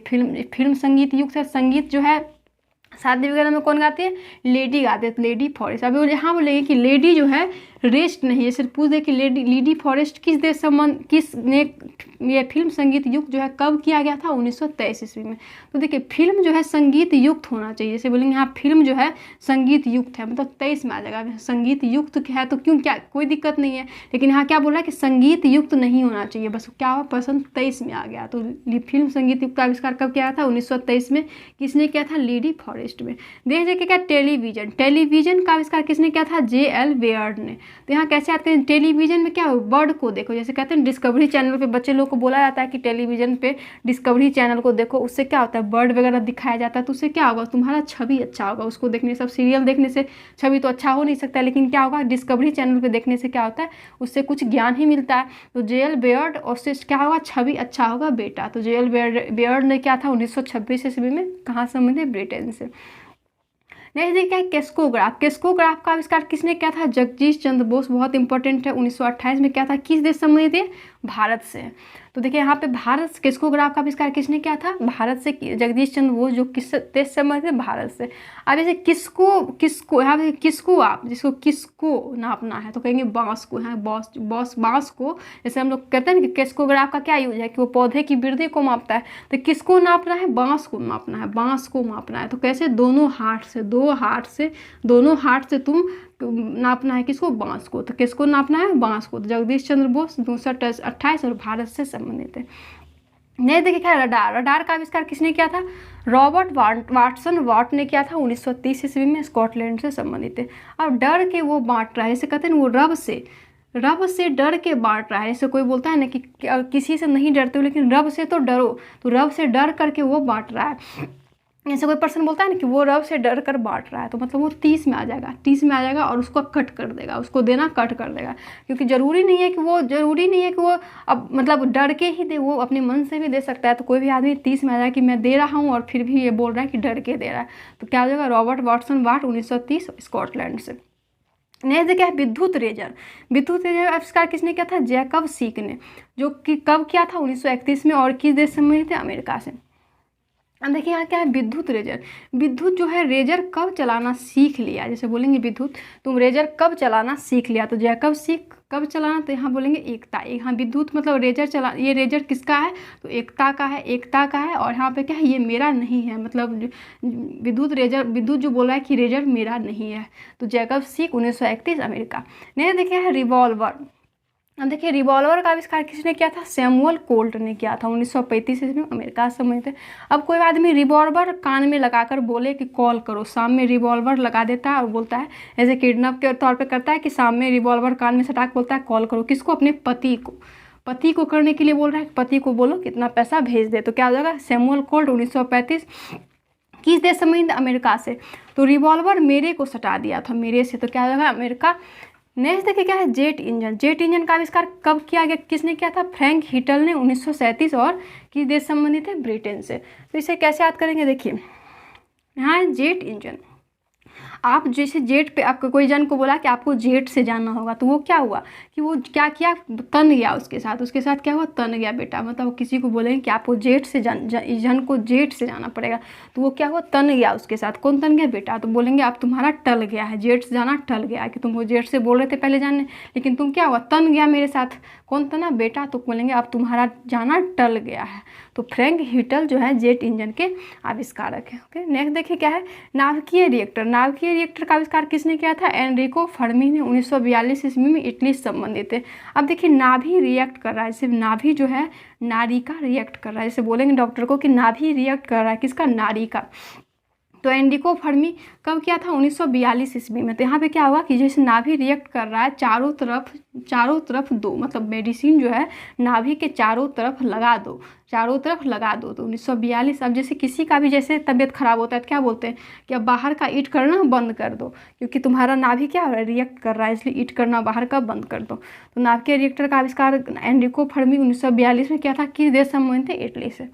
फिल्म संगीत युक्त है। संगीत जो है शादी वगैरह में कौन गाती है? लेडी गाती है। तो लेडी फॉरेस्ट। अभी यहाँ बोलेंगे कि लेडी जो है रेस्ट नहीं है, सिर्फ पूछ दे कि लेडी फॉरेस्ट किस देश संबंध, किस ने ये फिल्म संगीत युक्त जो है कब किया गया था? 1923 ईस्वी में। तो देखिए फिल्म जो है संगीत युक्त होना चाहिए। जैसे बोलेंगे यहाँ फिल्म जो है संगीत युक्त है, मतलब 23 में आ जाएगा। संगीत युक्त है तो क्यों, क्या कोई दिक्कत नहीं है, लेकिन यहाँ क्या बोल रहा है कि संगीत युक्त नहीं होना चाहिए, बस क्या हुआ? पसंद 23 में आ गया। तो फिल्म संगीत युक्त का आविष्कार कब किया था? 1923 में। किसने किया था? लेडी फॉरेस्ट में। देखिए क्या? टेलीविजन। टेलीविजन का आविष्कार किसने किया था? J.L. बेयर्ड ने। तो यहाँ कैसे आते हैं? टेलीविजन में क्या हो? बर्ड को देखो, जैसे कहते हैं डिस्कवरी चैनल पे बच्चे लोग को बोला जाता है कि टेलीविजन पे डिस्कवरी चैनल को देखो, उससे क्या होता है? बर्ड वगैरह दिखाया जाता है, तो उससे क्या होगा? तुम्हारा छवि अच्छा होगा। उसको देखने से, सब सीरियल देखने से छवि तो अच्छा हो नहीं सकता, लेकिन क्या होगा? डिस्कवरी चैनल पे देखने से क्या होता है? उससे कुछ ज्ञान ही मिलता है। तो J.L. बेयर्ड, और उससे क्या होगा? छवि अच्छा होगा बेटा। तो J.L. बेयर्ड ने क्या था? 1926 ईस्वी में। कहाँ संबंधित? ब्रिटेन से। नेक्स्ट देखिए केस्कोग्राफ। केस्कोग्राफ का आविष्कार किसने किया था? जगदीश चंद्र बोस। बहुत इंपॉर्टेंट है। 1928 में क्या था? किस देश संबंधित है? भारत से। तो देखिए यहाँ पे भारत, केस्कोग्राफ का आविष्कार किसने किया था? भारत से। जगदीश चंद्र बोस, जो किस देश से संबंधित है? भारत से। अब जैसे किसको यहाँ पे किसको, आप जिसको किसको नापना है तो कहेंगे बांस को। यहाँ बांस को, जैसे हम लोग कहते हैं ना कि केस्कोग्राफ का क्या यूज है कि वो पौधे की वृद्धि को मापता है, तो किसको नापना है? बांस को मापना है, बांस को मापना है। तो कैसे? दोनों हाथ से तुम नापना है किसको? बांस को। तो किसको नापना है? बांस को। तो जगदीश चंद्र बोस 1928 और भारत से संबंधित है। नहीं देखिए क्या? रडार। रडार का आविष्कार किसने किया था? रॉबर्ट वाटसन वॉट ने किया था 1930 ईस्वी में। स्कॉटलैंड से संबंधित है। अब डर के वो बांट रहा है, जैसे कहते हैं वो रब से डर के बांट रहा है। जैसे कोई बोलता है ना कि किसी से नहीं डरते हो लेकिन रब से तो डरो, तो रब से डर करके वो बांट रहा है। जैसे कोई पर्सन बोलता है ना कि वो रब से डर कर बांट रहा है, तो मतलब वो 30 में आ जाएगा, 30 में आ जाएगा और उसको कट कर देगा, उसको देना कट कर देगा। क्योंकि ज़रूरी नहीं है कि वो अब मतलब डर के ही दे, वो अपने मन से भी दे सकता है। तो कोई भी आदमी 30 में आ जाएगा कि मैं दे रहा हूँ और फिर भी ये बोल रहा है कि डर के दे रहा है, तो क्या हो जाएगा? रॉबर्ट वाटसन वॉट 1930 स्कॉटलैंड से। नेक्स्ट क्या है? विद्युत रेजर। विद्युत रेजर आविष्कार किसने किया था? जैकब सीक ने। जो कि कब किया था? 1931 में। और किस देश से संबंधित है? अमेरिका से। अब देखिए यहाँ क्या है? विद्युत रेजर। विद्युत जो है रेजर कब चलाना सीख लिया? जैसे बोलेंगे विद्युत तुम रेजर कब चलाना सीख लिया, तो जैकब सीक कब चलाना, तो यहाँ बोलेंगे एकता। यहाँ विद्युत मतलब रेजर चला, ये रेजर किसका है? तो एकता का है। और यहाँ पे क्या है? ये मेरा नहीं है, मतलब विद्युत जो बोल रहा है कि रेजर मेरा नहीं है। तो जैकब सीक 1931 अमेरिका। नहीं देखिए है रिवॉल्वर। अब देखिए रिवॉल्वर का आविष्कार किसने किया था? सैमुअल कोल्ट ने किया था 1935 ईस्वी में। अमेरिका से संबंधित है। अब कोई आदमी रिवॉल्वर कान में लगाकर बोले कि कॉल करो, सामने रिवॉल्वर लगा देता है और बोलता है, ऐसे किडनैप के तौर पे करता है कि सामने रिवॉल्वर कान में सटा के बोलता है कॉल करो। किसको? अपने पति को करने के लिए बोल रहा है, पति को बोलो कितना पैसा भेज दे। तो क्या हो जाएगा? Samuel Colt 1935। किस देश संबंधित? अमेरिका से। तो रिवॉल्वर मेरे को सटा दिया था, मेरे से, तो क्या हो जाएगा? अमेरिका। नेक्स्ट देखिए क्या है? Jet engine. जेट इंजन का आविष्कार कब किया गया? किसने किया था? फ्रैंक हिटल ने 1937। और किस देश संबंधित है? ब्रिटेन से। तो इसे कैसे याद करेंगे? देखिए यहाँ है जेट इंजन। आप जैसे जेट पे आपको कोई जन को बोला कि आपको जेट से जाना होगा, तो वो क्या हुआ कि वो क्या किया, तन गया उसके साथ क्या हुआ, तन गया बेटा। मतलब किसी को बोलेंगे कि आपको जेट से जन को जेट से जाना पड़ेगा, तो वो क्या हुआ, तन गया उसके साथ। कौन तन गया बेटा, तो बोलेंगे आप तुम्हारा टल गया है, जेट से जाना टल गया है, कि तुम वो जेट से बोल रहे थे पहले जाने, लेकिन तुम क्या हुआ, तन गया मेरे साथ। कौन तना बेटा, तो बोलेंगे आप तुम्हारा जाना टल गया है। तो फ्रैंक हीटल जो है जेट इंजन के आविष्कारक है। ओके, नेक्स्ट देखिए क्या है, नाभिकीय रिएक्टर। नाभिकीय रिएक्टर का आविष्कार किसने किया था, एनरिको फर्मी ने 1942 ईस्वी में इटली से संबंधित है। अब देखिए नाभि रिएक्ट कर रहा है, जैसे नाभि जो है नारी का रिएक्ट कर रहा है, जैसे बोलेंगे डॉक्टर को कि नाभि रिएक्ट कर रहा है, किसका, नारी का। तो एनरिको फर्मी कब किया था, 1942 ईस्वी में। तो यहाँ पे क्या हुआ कि जैसे नाभि रिएक्ट कर रहा है, चारों तरफ दो, मतलब मेडिसिन जो है नाभि के चारों तरफ लगा दो, तो 1942। अब जैसे किसी का भी जैसे तबीयत खराब होता है तो क्या बोलते हैं कि अब बाहर का ईट करना बंद कर दो, क्योंकि तुम्हारा नाभि क्या हो रहा है, रिएक्ट कर रहा है, इसलिए ईट करना बाहर का बंद कर दो। तो नाभिकीय रिएक्टर का आविष्कार एनरिको फर्मी 1942 में किया था, किस देश से संबंधित है, इटली से।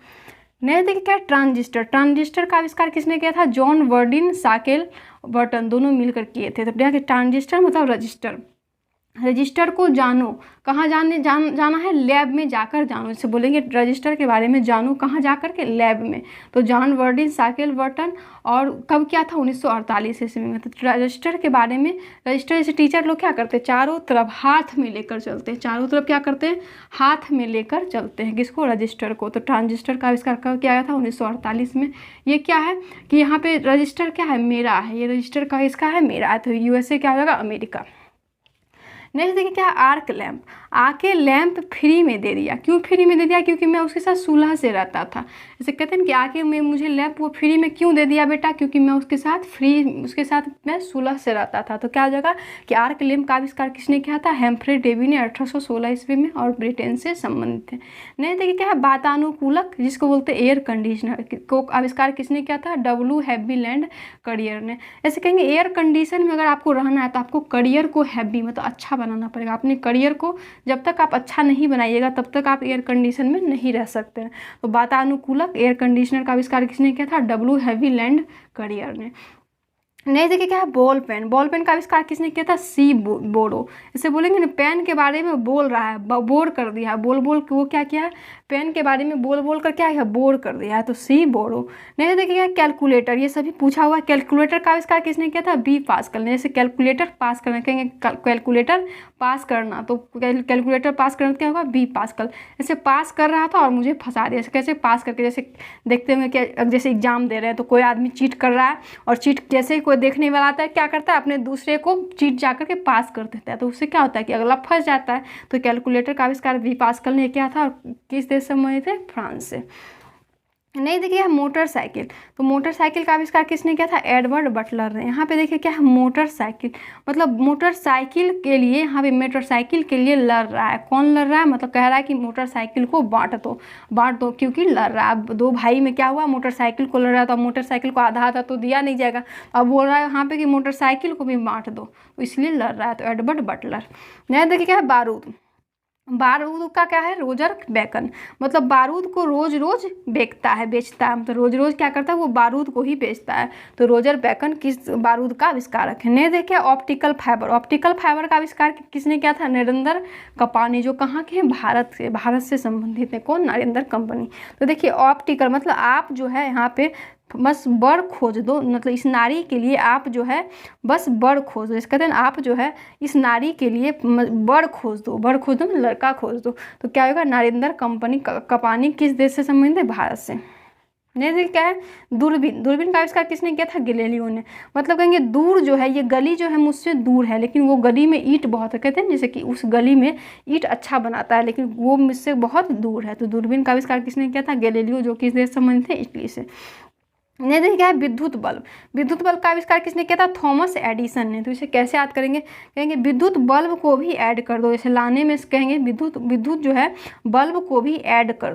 नेक्स्ट देखिए क्या है, ट्रांजिस्टर। ट्रांजिस्टर का आविष्कार किसने किया था, जॉन वर्डिन साकेल बर्टन, दोनों मिलकर किए थे। तो देखिए ट्रांजिस्टर मतलब रजिस्टर, रजिस्टर को जानो, कहाँ जाना है, लैब में जाकर जानो। जैसे बोलेंगे रजिस्टर के बारे में जानो, कहाँ जाकर के, लैब में। तो जॉन वर्डिन साकेल बर्टन, और कब किया था, 1948 ईस्वी में। तो रजिस्टर के बारे में, रजिस्टर जैसे टीचर लोग क्या करते हैं, चारों तरफ हाथ में लेकर चलते हैं, चारों तरफ क्या करते हैं, हाथ में लेकर चलते हैं, किसको, रजिस्टर को। तो ट्रांजिस्टर का आविष्कार कब किया गया था, 1948 में। ये क्या है कि यहाँ पे रजिस्टर क्या है, मेरा है, ये रजिस्टर का इसका है, मेरा है। तो यूएसए क्या हो जाएगा, अमेरिका। नेक्स्ट देखिए क्या है, आर्क लैंप। आके लैंप फ्री में दे दिया, क्यों फ्री में दे दिया, क्योंकि मैं उसके साथ सुलह से रहता था। जैसे कहते हैं कि आके में मुझे लैंप वो फ्री में क्यों दे दिया बेटा, क्योंकि मैं उसके साथ मैं सुलह से रहता था। तो क्या हो जाएगा कि आर्क लैंप का आविष्कार किसने किया था, हेम्फ्रे डेवी ने 1816 ईस्वी में, और ब्रिटेन से संबंधित है। नहीं देखिए क्या है, वातानुकूलक, जिसको बोलते हैं एयर कंडीशनर, को आविष्कार किसने किया था, डब्ल्यू हैवीलैंड करियर ने। ऐसे कहेंगे एयर कंडीशन में अगर आपको रहना है तो आपको करियर को हैवी मतलब अच्छा बनाना पड़ेगा। अपने करियर को जब तक आप अच्छा नहीं बनाइएगा तब तक आप एयर कंडीशन में नहीं रह सकते हैं। तो वातानुकूलक एयर कंडीशनर का आविष्कार किसने किया था, डब्ल्यू हैवीलैंड करियर ने। नहीं देखिए क्या है, बॉल पेन। बॉल पेन का आविष्कार किसने किया था, सी बोरो। इसे बोलेंगे ना, पेन के बारे में बोल रहा है, बोर कर दिया है, बोल के वो क्या किया है, पेन के बारे में बोल कर क्या है, बोर कर दिया है। तो सी बोरो। नहीं देखिए क्या, कैलकुलेटर, ये सभी पूछा हुआ है। कैलकुलेटर का आविष्कार किसने किया था, बी पास्कल ने। जैसे कैलकुलेटर पास करना, कहेंगे कैलकुलेटर पास करना, तो कैलकुलेटर पास करना क्या होगा, बी पास्कल। जैसे पास कर रहा था और मुझे फंसा दिया, कैसे पास करके, जैसे देखते होंगे कि जैसे एग्जाम दे रहे हैं तो कोई आदमी चीट कर रहा है, और चीट जैसे कोई देखने वाला आता है क्या करता है, अपने दूसरे को चीट जा करके पास कर देता है, तो उससे क्या होता है कि अगला फंस जाता है। तो कैलकुलेटर का आविष्कार वी पास्कल ने किया था, और किस देश से संबंधित है, फ्रांस से। नहीं देखिए मोटरसाइकिल। तो मोटरसाइकिल का आविष्कार किसने किया था, एडवर्ड बटलर ने। यहाँ पे देखिए क्या है, मोटरसाइकिल मतलब मोटरसाइकिल के लिए, यहाँ पे मोटरसाइकिल के लिए लड़ रहा है। कौन लड़ रहा है, मतलब कह रहा है कि मोटरसाइकिल को बांट दो क्योंकि लड़ रहा है। अब दो भाई में क्या हुआ, मोटरसाइकिल को लड़ रहा था, मोटरसाइकिल को आधा तो दिया नहीं जाएगा, अब बोल रहा है यहाँ पे कि मोटरसाइकिल को भी बांट दो, इसलिए लड़ रहा है। तो एडवर्ड बटलर। नहीं देखिए क्या है, बारूद। बारूद का क्या है, रोजर बेकन। मतलब बारूद को रोज बेचता है, मतलब रोज क्या करता है, वो बारूद को ही बेचता है। तो रोजर बेकन किस बारूद का आविष्कारक है। नहीं देखिए ऑप्टिकल फाइबर। ऑप्टिकल फाइबर का आविष्कार किसने किया था, नरेंद्र कपानी, जो कहाँ के हैं, भारत से संबंधित है। कौन, नरेंद्र कंपनी। तो देखिए ऑप्टिकल मतलब आप जो है यहाँ पे बस बड़ खोज दो, मतलब इस नारी के लिए आप जो है बस बड़ खोज दो। इस कहते हैं आप जो है इस नारी के लिए बड़ खोज दो, लड़का खोज दो। तो क्या होगा, नरेंद्र कपानी किस देश से संबंधित है, भारत से। नहीं क्या है, दूरबीन। दूरबीन का आविष्कार किसने किया था, गैलीलियो ने। मतलब कहेंगे दूर जो है, ये गली जो है मुझसे दूर है, लेकिन वो गली में ईंट बहुत है। कहते हैं जैसे कि उस गली में ईंट अच्छा बनाता है, लेकिन वो मुझसे बहुत दूर है। तो दूरबीन का आविष्कार किसने किया था, गैलीलियो, जो किस देश से संबंधित है, इटली से। नहीं देखिए क्या है, विद्युत बल्ब। विद्युत बल्ब का आविष्कार किसने किया था, थॉमस एडिसन ने। तो इसे कैसे याद करेंगे, कहेंगे विद्युत बल्ब को भी ऐड कर दो, जैसे लाने में कहेंगे विद्युत जो है बल्ब को भी ऐड कर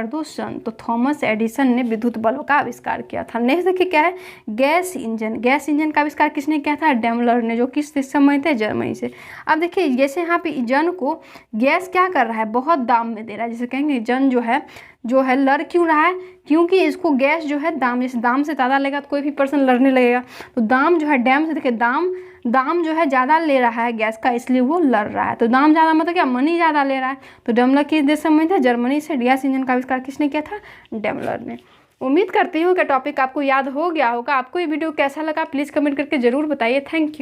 दो सन। तो थॉमस एडिसन ने विद्युत बल्ब का आविष्कार किया था। नेक्स्ट देखिए क्या है, गैस इंजन। गैस इंजन का आविष्कार किसने किया था, डेमलर ने, जो किस देश से संबंधित है, जर्मनी से। अब देखिए जैसे यहाँ पे जन को गैस क्या कर रहा है, बहुत दाम में दे रहा है। जैसे कहेंगे जन जो है जो है लड़ क्यों रहा है, क्योंकि इसको गैस जो है दाम, जैसे दाम से ज़्यादा लेगा तो कोई भी पर्सन लड़ने लगेगा। तो दाम जो है डैम से, देखिए दाम जो है ज़्यादा ले रहा है गैस का, इसलिए वो लड़ रहा है। तो दाम ज़्यादा मतलब क्या, मनी ज़्यादा ले रहा है। तो डेमलर किस देश से संबंधित है, जर्मनी से। गैस इंजन का आविष्कार किसने किया था, डेमलर ने। उम्मीद करती हूँ कि टॉपिक आपको याद हो गया होगा। आपको ये वीडियो कैसा लगा प्लीज़ कमेंट करके ज़रूर बताइए। Thank you.